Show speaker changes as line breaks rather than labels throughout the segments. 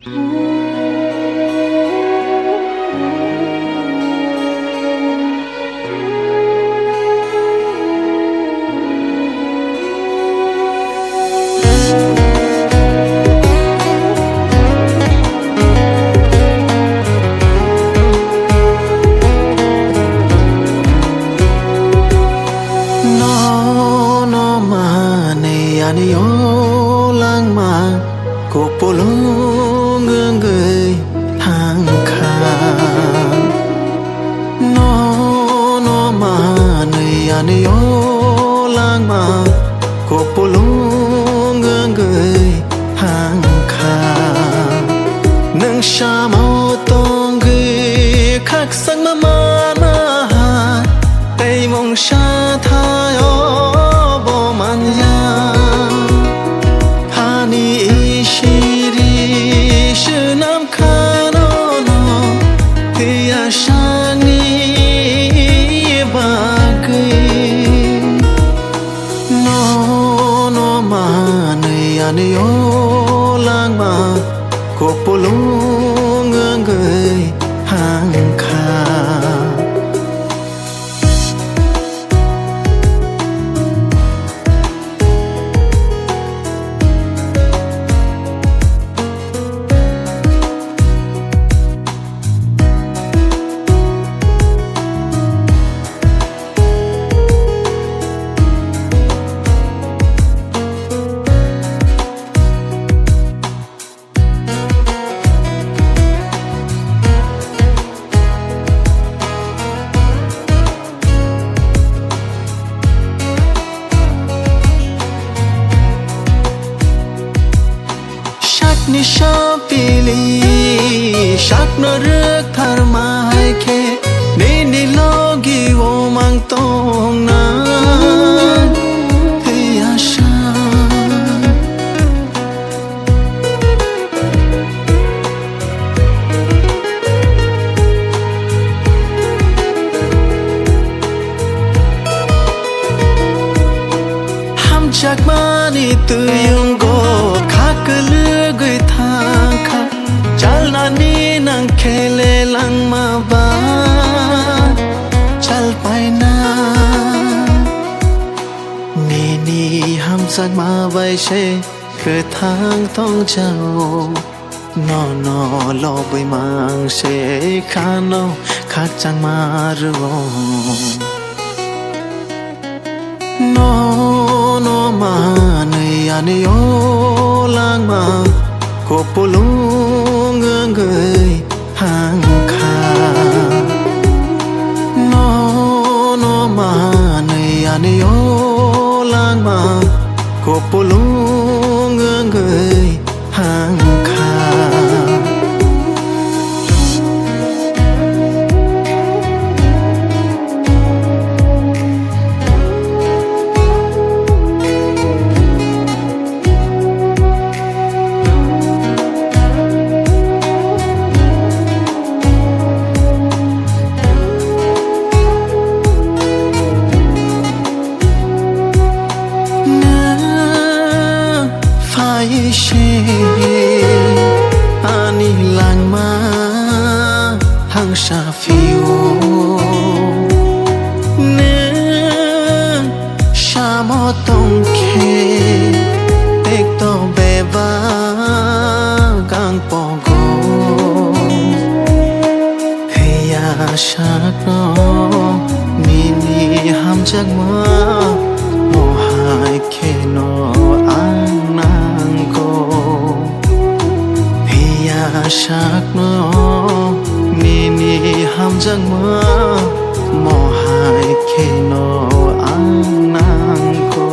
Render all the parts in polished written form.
Ani yo lang ma ko polong người hàng khang no ma này ani yo lang ma ko polong người hàng khang nâng sa mau tông người khắc sang ma na tay mong sa thay o bo man ya Ani yo lang ma ko polong người hàng khang ni shapili shak no ruk thar mai khe ni logi wo mang tong na hey asha ham chak mani tu yung go khakal Jalani nang khele lang ma ba chal pai na ni ham sak ma vai she ke thang tong chao no lo bai mang she khano khak chang ma ro no ma nei ani yo lang ma ko polong người hàng khang no ma này ani yo lang ma ko polong người hàng khang Ani lang ma hang sa phiêu nên sa mo tông khe tek to be ba gang po go hey ya sak no ni ham chak ma mo hai khe no ang nang go sak no ni ham jang ma mo hai khe no ang nang ko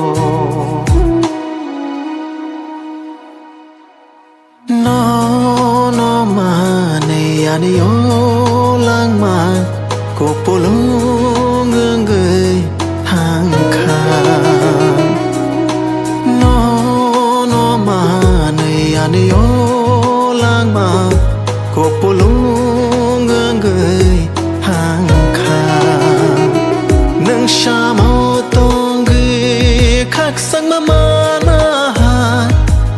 no ma nei ani yo lang ma ko polong người hàng khang no ma nei ani yo lang ma ko polong người hàng khang nâng sa mau tông người khắc sang ma na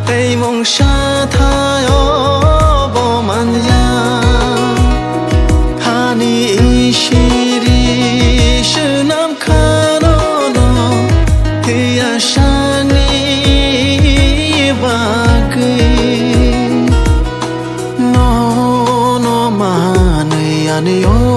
tay mong sa thay o này ô